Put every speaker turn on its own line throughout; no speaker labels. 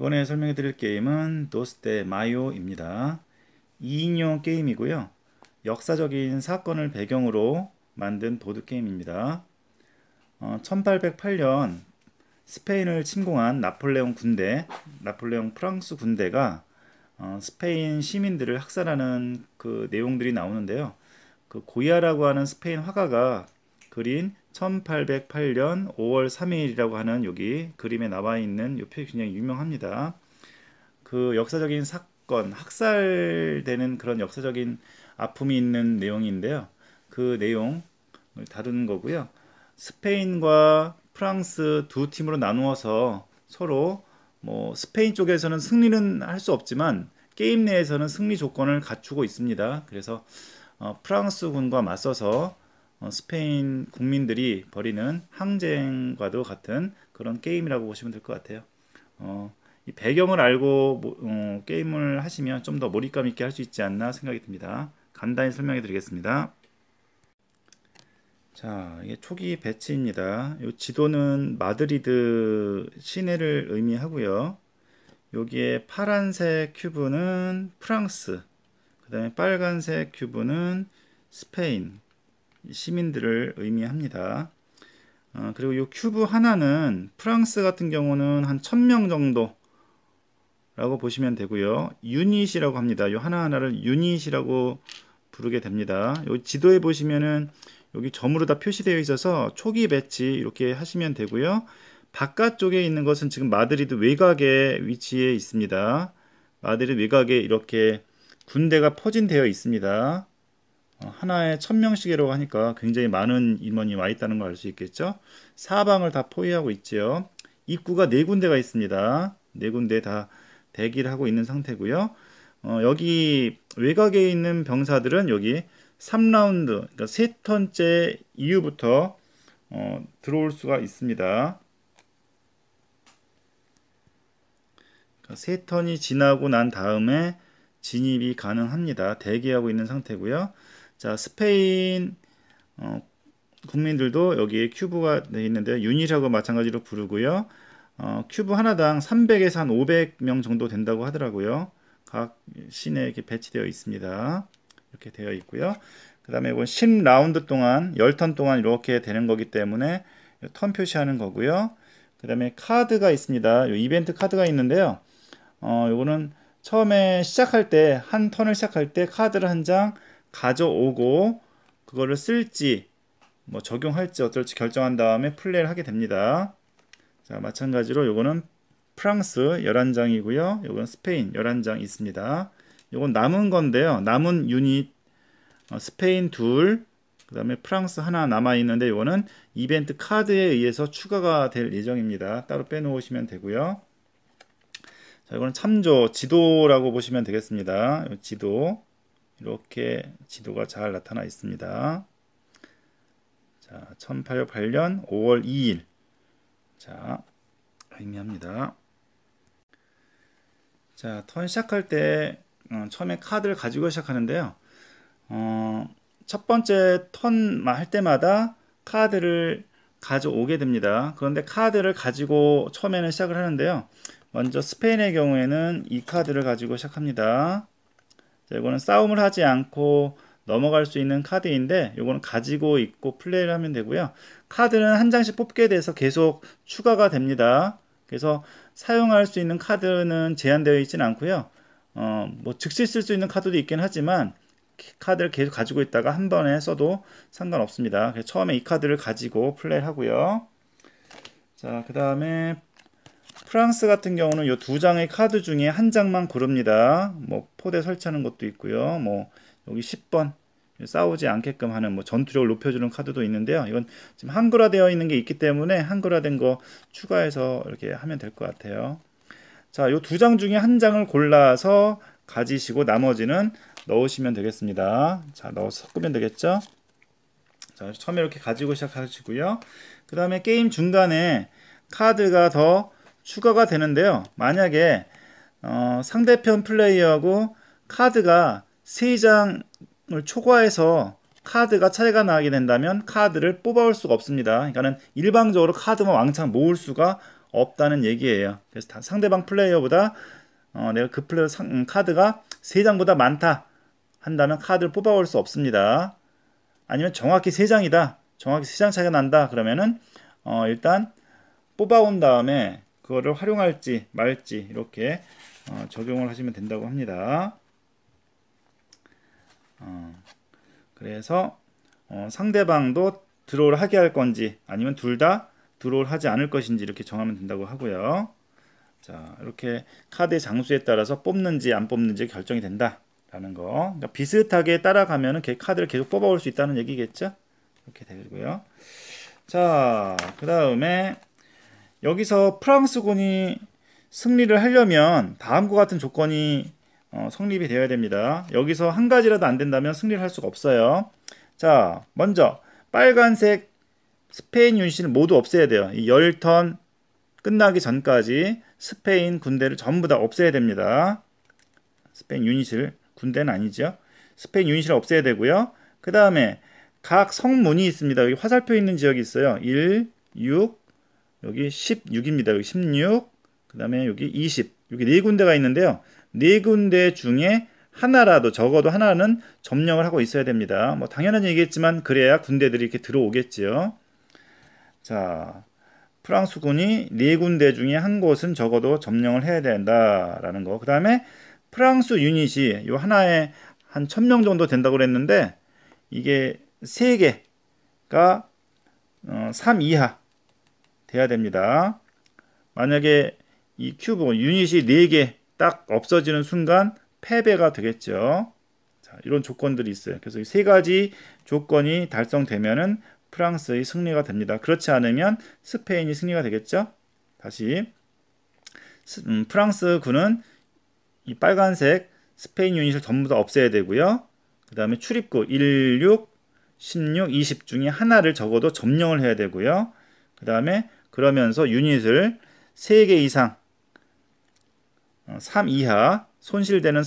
이번에 설명해 드릴 게임은 도스테 마요입니다. 2인용 게임이고요. 역사적인 사건을 배경으로 만든 보드게임입니다. 1808년 스페인을 침공한 나폴레옹 프랑스 군대가 스페인 시민들을 학살하는 그 내용들이 나오는데요. 그 고야라고 하는 스페인 화가가 그린 1808년 5월 3일이라고 하는 여기 그림에 나와 있는 이 표현이 굉장히 유명합니다. 그 역사적인 사건, 학살되는 그런 역사적인 아픔이 있는 내용인데요. 그 내용을 다루는 거고요. 스페인과 프랑스 두 팀으로 나누어서 서로 스페인 쪽에서는 승리는 할 수 없지만 게임 내에서는 승리 조건을 갖추고 있습니다. 그래서 프랑스군과 맞서서 스페인 국민들이 벌이는 항쟁과도 같은 그런 게임이라고 보시면 될 것 같아요. 이 배경을 알고 게임을 하시면 좀 더 몰입감 있게 할 수 있지 않나 생각이 듭니다. 간단히 설명해 드리겠습니다. 자, 이게 초기 배치입니다. 이 지도는 마드리드 시내를 의미하고요. 여기에 파란색 큐브는 프랑스, 그 다음에 빨간색 큐브는 스페인 시민들을 의미합니다. 그리고 이 큐브 하나는 프랑스 같은 경우는 한 1000명 정도라고 보시면 되고요. 유닛이라고 합니다. 이 하나하나를 유닛이라고 부르게 됩니다. 이 지도에 보시면은 여기 점으로 다 표시되어 있어서 초기 배치 이렇게 하시면 되고요. 바깥쪽에 있는 것은 지금 마드리드 외곽에 위치해 있습니다. 마드리드 외곽에 이렇게 군대가 포진되어 있습니다. 하나에 1000명씩이라고 하니까 굉장히 많은 인원이 와 있다는 걸 알 수 있겠죠. 사방을 다 포위하고 있죠. 입구가 4군데가 있습니다. 4군데 다 대기를 하고 있는 상태고요. 여기 외곽에 있는 병사들은 여기 3라운드, 그러니까 3턴째 이후부터 들어올 수가 있습니다. 그러니까 3턴이 지나고 난 다음에 진입이 가능합니다. 대기하고 있는 상태고요. 자, 스페인 국민들도 여기에 큐브가 되어 있는데요. 유닛하고 마찬가지로 부르고요. 큐브 하나당 300에서 한 500명 정도 된다고 하더라고요. 각 시내에 이렇게 배치되어 있습니다. 이렇게 되어 있고요. 그 다음에 이건 10라운드 동안 10턴 동안 이렇게 되는 거기 때문에 턴 표시하는 거고요. 그 다음에 카드가 있습니다. 이벤트 카드가 있는데요. 요거는 처음에 시작할 때 한 턴을 시작할 때 카드를 한 장 가져오고 그거를 쓸지 적용할지 어떨지 결정한 다음에 플레이를 하게 됩니다. 자, 마찬가지로 요거는 프랑스 11장이고요. 요건 스페인 11장 있습니다. 요건 남은 건데요. 남은 유닛 스페인 둘, 그 다음에 프랑스 하나 남아 있는데 요거는 이벤트 카드에 의해서 추가가 될 예정입니다. 따로 빼놓으시면 되고요. 자, 이거는 참조 지도라고 보시면 되겠습니다. 지도 이렇게 지도가 잘 나타나 있습니다. 자, 1808년 5월 2일 자, 의미합니다. 자, 턴 시작할 때 처음에 카드를 가지고 시작하는데요. 첫 번째 턴 할 때마다 카드를 가져오게 됩니다. 그런데 카드를 가지고 처음에는 시작을 하는데요. 먼저 스페인의 경우에는 이 카드를 가지고 시작합니다. 자, 이거는 싸움을 하지 않고 넘어갈 수 있는 카드인데 이거는 가지고 있고 플레이를 하면 되고요. 카드는 한 장씩 뽑게 돼서 계속 추가가 됩니다. 그래서 사용할 수 있는 카드는 제한되어 있지는 않고요. 즉시 쓸 수 있는 카드도 있긴 하지만 카드를 계속 가지고 있다가 한 번에 써도 상관없습니다. 그래서 처음에 이 카드를 가지고 플레이를 하고요. 자, 그 다음에 프랑스 같은 경우는 이 두 장의 카드 중에 한 장만 고릅니다. 포대 설치하는 것도 있고요. 여기 10번 싸우지 않게끔 하는 전투력을 높여주는 카드도 있는데요. 이건 지금 한글화되어 있는 게 있기 때문에 한글화된 거 추가해서 이렇게 하면 될 것 같아요. 자, 이 두 장 중에 한 장을 골라서 가지시고 나머지는 넣으시면 되겠습니다. 자, 넣어서 섞으면 되겠죠. 자, 처음에 이렇게 가지고 시작하시고요. 그 다음에 게임 중간에 카드가 더 추가가 되는데요. 만약에 상대편 플레이어하고 카드가 3장을 초과해서 카드가 차이가 나게 된다면 카드를 뽑아올 수가 없습니다. 그러니까는 일방적으로 카드만 왕창 모을 수가 없다는 얘기예요. 그래서 상대방 플레이어보다 내가 그 플레이어 카드가 3장보다 많다 한다면 카드를 뽑아올 수 없습니다. 아니면 정확히 3장이다. 정확히 3장 차이가 난다. 그러면은 일단 뽑아온 다음에 그거를 활용할지 말지 이렇게 적용을 하시면 된다고 합니다. 그래서 상대방도 드로우를 하게 할 건지 아니면 둘 다 드로우를 하지 않을 것인지 이렇게 정하면 된다고 하고요. 자, 이렇게 카드의 장수에 따라서 뽑는지 안 뽑는지 결정이 된다라는 거. 그러니까 비슷하게 따라가면은 카드를 계속 뽑아올 수 있다는 얘기겠죠? 이렇게 되고요. 자, 그 다음에 여기서 프랑스군이 승리를 하려면 다음과 같은 조건이 성립이 되어야 됩니다. 여기서 한 가지라도 안 된다면 승리를 할 수가 없어요. 자, 먼저 빨간색 스페인 유닛을 모두 없애야 돼요. 이 10턴 끝나기 전까지 스페인 군대를 전부 다 없애야 됩니다. 스페인 유닛을, 군대는 아니죠. 스페인 유닛을 없애야 되고요. 그 다음에 각 성문이 있습니다. 여기 화살표 있는 지역이 있어요. 1, 6, 여기 16입니다. 여기 16, 그 다음에 여기 20. 여기 4군데가 있는데요. 4군데 중에 하나라도, 적어도 하나는 점령을 하고 있어야 됩니다. 뭐 당연한 얘기겠지만 그래야 군대들이 이렇게 들어오겠지요. 자, 프랑스군이 4군데 중에 한 곳은 적어도 점령을 해야 된다라는 거. 그 다음에 프랑스 유닛이 요 하나에 한 1000명 정도 된다고 그랬는데 이게 3개가 3 이하 돼야 됩니다. 만약에 이 큐브 유닛이 4개 딱 없어지는 순간 패배가 되겠죠. 자, 이런 조건들이 있어요. 그래서 이 3가지 조건이 달성되면은 프랑스의 승리가 됩니다. 그렇지 않으면 스페인이 승리가 되겠죠. 다시 프랑스 군은 이 빨간색 스페인 유닛을 전부 다 없애야 되고요. 그 다음에 출입구 1, 6, 16, 20 중에 하나를 적어도 점령을 해야 되고요. 그 다음에 그러면서 유닛을 3개 이상 3 이하 손실되는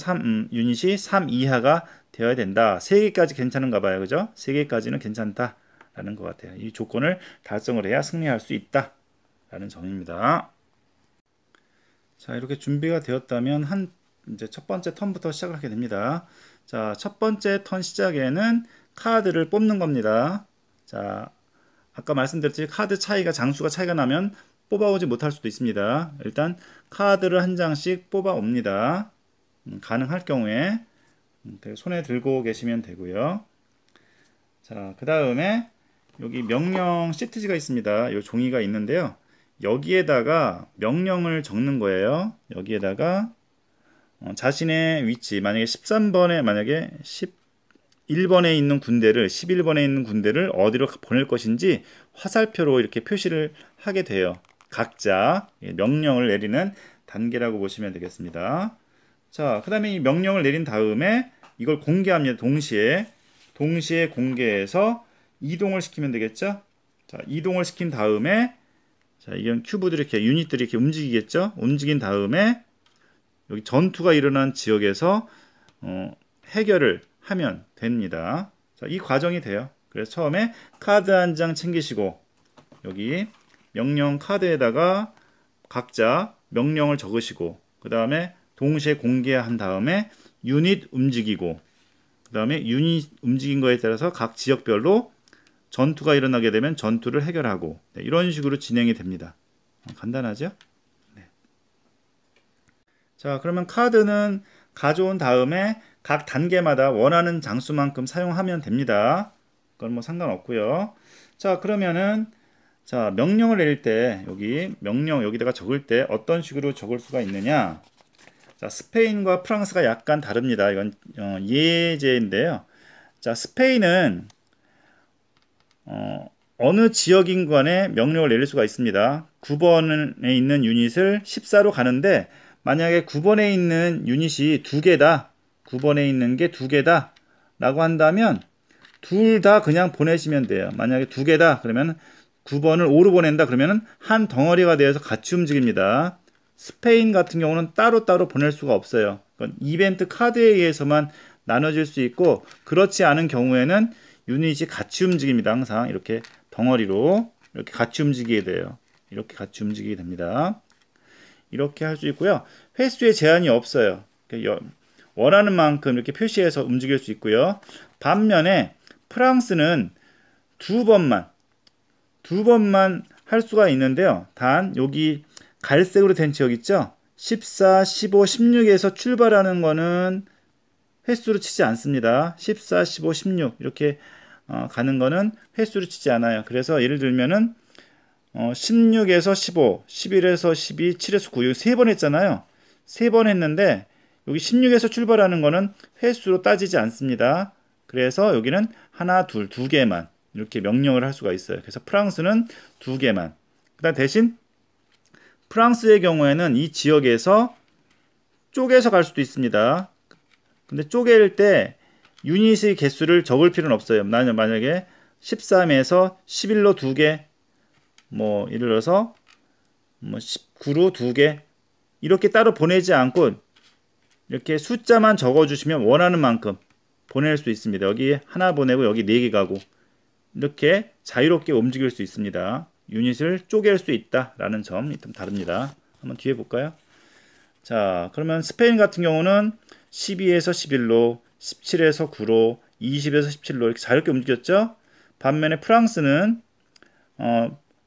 유닛이 3 이하가 되어야 된다. 3개까지 괜찮은가 봐요. 그죠? 3개까지는 괜찮다 라는 것 같아요. 이 조건을 달성을 해야 승리할 수 있다 라는 점입니다. 자, 이렇게 준비가 되었다면 이제 첫 번째 턴부터 시작을 하게 됩니다. 자, 첫 번째 턴 시작에는 카드를 뽑는 겁니다. 자, 아까 말씀드렸듯이 카드 장수가 차이가 나면 뽑아오지 못할 수도 있습니다. 일단 카드를 한 장씩 뽑아옵니다. 가능할 경우에 손에 들고 계시면 되고요. 자, 그 다음에 여기 명령 시트지가 있습니다. 이 종이가 있는데요. 여기에다가 명령을 적는 거예요. 여기에다가 자신의 위치, 만약에 13번에 만약에 11번에 있는 군대를 11번에 있는 군대를 어디로 보낼 것인지 화살표로 이렇게 표시를 하게 돼요. 각자 명령을 내리는 단계라고 보시면 되겠습니다. 자, 그 다음에 이 명령을 내린 다음에 이걸 공개합니다. 동시에 공개해서 이동을 시키면 되겠죠. 자, 이동을 시킨 다음에 자, 이건 큐브들이 이렇게 유닛들이 이렇게 움직이겠죠. 움직인 다음에 여기 전투가 일어난 지역에서 해결을 하면 됩니다. 자, 이 과정이 돼요. 그래서 처음에 카드 한 장 챙기시고 여기 명령 카드에다가 각자 명령을 적으시고 그 다음에 동시에 공개한 다음에 유닛 움직이고 그 다음에 유닛 움직인 거에 따라서 각 지역별로 전투가 일어나게 되면 전투를 해결하고 네, 이런 식으로 진행이 됩니다. 간단하죠? 네. 자, 그러면 카드는 가져온 다음에 각 단계마다 원하는 장수만큼 사용하면 됩니다. 그건 뭐 상관없고요. 자, 그러면은 자, 명령을 내릴 때 여기 명령 여기다가 적을 때 어떤 식으로 적을 수가 있느냐? 자, 스페인과 프랑스가 약간 다릅니다. 이건 예제인데요. 자, 스페인은 어느 지역인 간에 명령을 내릴 수가 있습니다. 9번에 있는 유닛을 14로 가는데 만약에 9번에 있는 유닛이 2개다. 9번에 있는 게 2개다. 라고 한다면 둘 다 그냥 보내시면 돼요. 만약에 2개다. 그러면 9번을 5로 보낸다. 그러면 한 덩어리가 되어서 같이 움직입니다. 스페인 같은 경우는 따로따로 보낼 수가 없어요. 그건 이벤트 카드에 의해서만 나눠질 수 있고 그렇지 않은 경우에는 유닛이 같이 움직입니다. 항상 이렇게 덩어리로 이렇게 같이 움직이게 돼요. 이렇게 같이 움직이게 됩니다. 이렇게 할 수 있고요. 횟수에 제한이 없어요. 원하는 만큼 이렇게 표시해서 움직일 수 있고요. 반면에 프랑스는 두 번만 할 수가 있는데요. 단 여기 갈색으로 된 지역 있죠? 14, 15, 16에서 출발하는 거는 횟수로 치지 않습니다. 14, 15, 16 이렇게 가는 거는 횟수로 치지 않아요. 그래서 예를 들면은 16에서 15, 11에서 12, 7에서 9, 여기 3번 했잖아요. 3번 했는데 여기 16에서 출발하는 거는 횟수로 따지지 않습니다. 그래서 여기는 하나, 둘, 두 개만 이렇게 명령을 할 수가 있어요. 그래서 프랑스는 두 개만. 그다음 대신 프랑스의 경우에는 이 지역에서 쪼개서 갈 수도 있습니다. 근데 쪼갤 때 유닛의 개수를 적을 필요는 없어요. 만약에 13에서 11로 두 개, 뭐 예를 들어서 뭐 19로 두 개 이렇게 따로 보내지 않고 이렇게 숫자만 적어주시면 원하는 만큼 보낼 수 있습니다. 여기 하나 보내고 여기 4개 가고 이렇게 자유롭게 움직일 수 있습니다. 유닛을 쪼갤 수 있다라는 점이 좀 다릅니다. 한번 뒤에 볼까요? 자, 그러면 스페인 같은 경우는 12에서 11로, 17에서 9로, 20에서 17로 이렇게 자유롭게 움직였죠? 반면에 프랑스는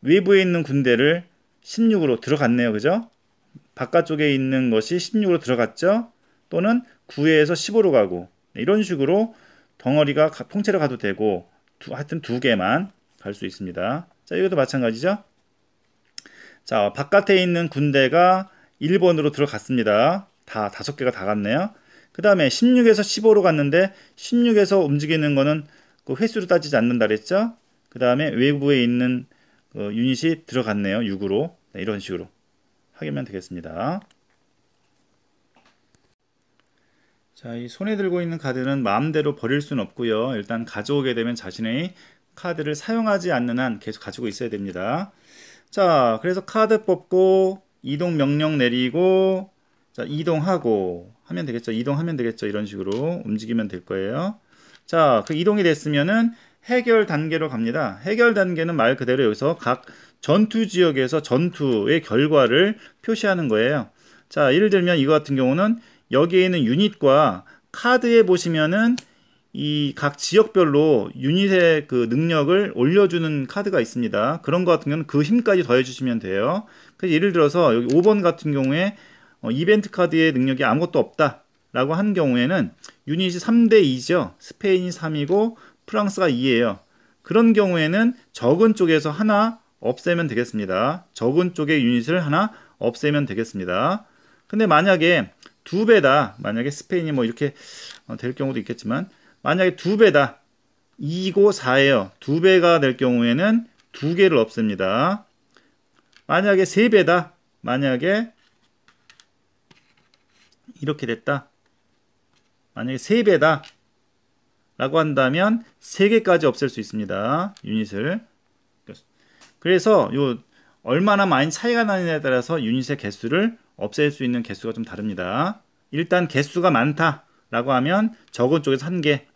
외부에 있는 군대를 16으로 들어갔네요. 그죠? 바깥쪽에 있는 것이 16으로 들어갔죠? 또는 9에서 15로 가고 이런 식으로 덩어리가 통째로 가도 되고 하여튼 두 개만 갈 수 있습니다. 자, 이것도 마찬가지죠? 자, 바깥에 있는 군대가 1번으로 들어갔습니다. 다 5개가 다 갔네요. 그 다음에 16에서 15로 갔는데 16에서 움직이는 거는 그 횟수로 따지지 않는다 그랬죠? 그 다음에 외부에 있는 유닛이 들어갔네요. 6으로. 네, 이런 식으로 하면 되겠습니다. 자, 이 손에 들고 있는 카드는 마음대로 버릴 수는 없고요. 일단 가져오게 되면 자신의 카드를 사용하지 않는 한 계속 가지고 있어야 됩니다. 자, 그래서 카드 뽑고 이동 명령 내리고 자, 이동하고 하면 되겠죠. 이동하면 되겠죠. 이런 식으로 움직이면 될 거예요. 자, 그 이동이 됐으면은 해결 단계로 갑니다. 해결 단계는 말 그대로 여기서 각 전투 지역에서 전투의 결과를 표시하는 거예요. 자, 예를 들면 이거 같은 경우는 여기에 있는 유닛과 카드에 보시면은 이 각 지역별로 유닛의 그 능력을 올려주는 카드가 있습니다. 그런 것 같은 경우는 그 힘까지 더해주시면 돼요. 그래서 예를 들어서 여기 5번 같은 경우에 이벤트 카드의 능력이 아무것도 없다 라고 한 경우에는 유닛이 3대 2죠. 스페인이 3이고 프랑스가 2예요. 그런 경우에는 적은 쪽에서 하나 없애면 되겠습니다. 적은 쪽의 유닛을 하나 없애면 되겠습니다. 근데 만약에 두 배다. 만약에 스페인이 뭐 이렇게 될 경우도 있겠지만 만약에 두 배다. 2고 4예요. 두 배가 될 경우에는 두 개를 없앱니다. 만약에 세 배다. 만약에 이렇게 됐다. 만약에 세 배다. 라고 한다면 세 개까지 없앨 수 있습니다. 유닛을. 그래서 요 얼마나 많이 차이가 나느냐에 따라서 유닛의 개수를 없앨 수 있는 개수가 좀 다릅니다. 일단 개수가 많다 라고 하면 적은 쪽에서 한 개,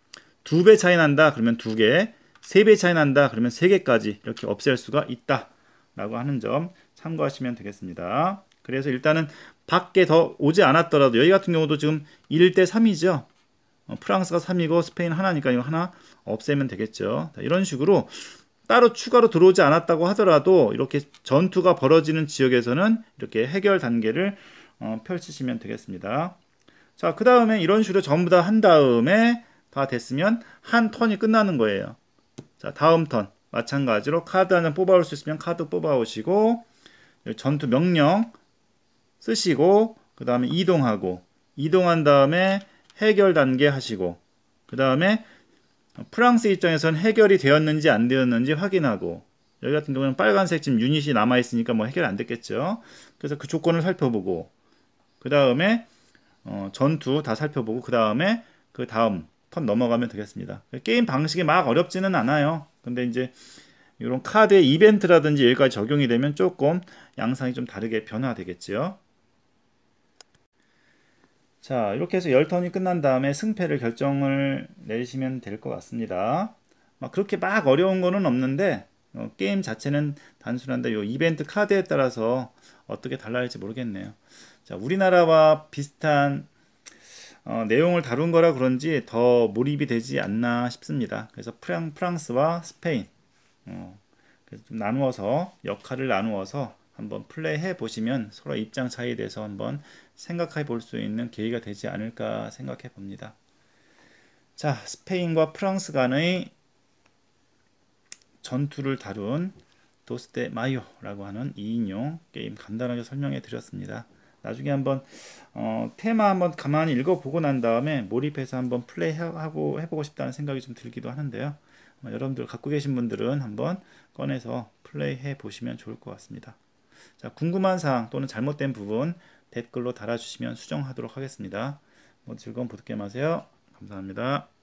두 배 차이 난다 그러면 두 개, 세 배 차이 난다 그러면 세 개까지 이렇게 없앨 수가 있다 라고 하는 점 참고하시면 되겠습니다. 그래서 일단은 밖에 더 오지 않았더라도 여기 같은 경우도 지금 1대 3이죠. 프랑스가 3이고 스페인 하나니까 이거 하나 없애면 되겠죠. 이런 식으로 따로 추가로 들어오지 않았다고 하더라도 이렇게 전투가 벌어지는 지역에서는 이렇게 해결 단계를 펼치시면 되겠습니다. 자, 그 다음에 이런 식으로 전부 다 한 다음에 다 됐으면 한 턴이 끝나는 거예요. 자, 다음 턴 마찬가지로 카드 한 장 뽑아올 수 있으면 카드 뽑아오시고 전투 명령 쓰시고 그 다음에 이동하고 이동한 다음에 해결 단계 하시고 그 다음에 프랑스 입장에서는 해결이 되었는지 안 되었는지 확인하고 여기 같은 경우는 빨간색 지금 유닛이 남아있으니까 뭐 해결 안 됐겠죠. 그래서 그 조건을 살펴보고 그 다음에 전투 다 살펴보고 그 다음에 그 다음 턴 넘어가면 되겠습니다. 게임 방식이 막 어렵지는 않아요. 근데 이제 이런 카드의 이벤트라든지 여기까지 적용이 되면 조금 양상이 좀 다르게 변화되겠죠. 자, 이렇게 해서 10턴이 끝난 다음에 승패를 결정을 내리시면 될 것 같습니다. 그렇게 막 어려운 거는 없는데 게임 자체는 단순한데 요 이벤트 카드에 따라서 어떻게 달라질지 모르겠네요. 자, 우리나라와 비슷한 내용을 다룬 거라 그런지 더 몰입이 되지 않나 싶습니다. 그래서 프랑스와 스페인 그래서 좀 나누어서 역할을 나누어서 한번 플레이해 보시면 서로 입장 차이에 대해서 한번 생각해 볼 수 있는 계기가 되지 않을까 생각해 봅니다. 자, 스페인과 프랑스 간의 전투를 다룬 도스데 마요라고 하는 2인용 게임 간단하게 설명해 드렸습니다. 나중에 한번 테마 한번 가만히 읽어보고 난 다음에 몰입해서 한번 플레이하고 해보고 싶다는 생각이 좀 들기도 하는데요. 여러분들 갖고 계신 분들은 한번 꺼내서 플레이해 보시면 좋을 것 같습니다. 자, 궁금한 사항 또는 잘못된 부분 댓글로 달아주시면 수정하도록 하겠습니다. 즐거운 보드게임 하세요. 감사합니다.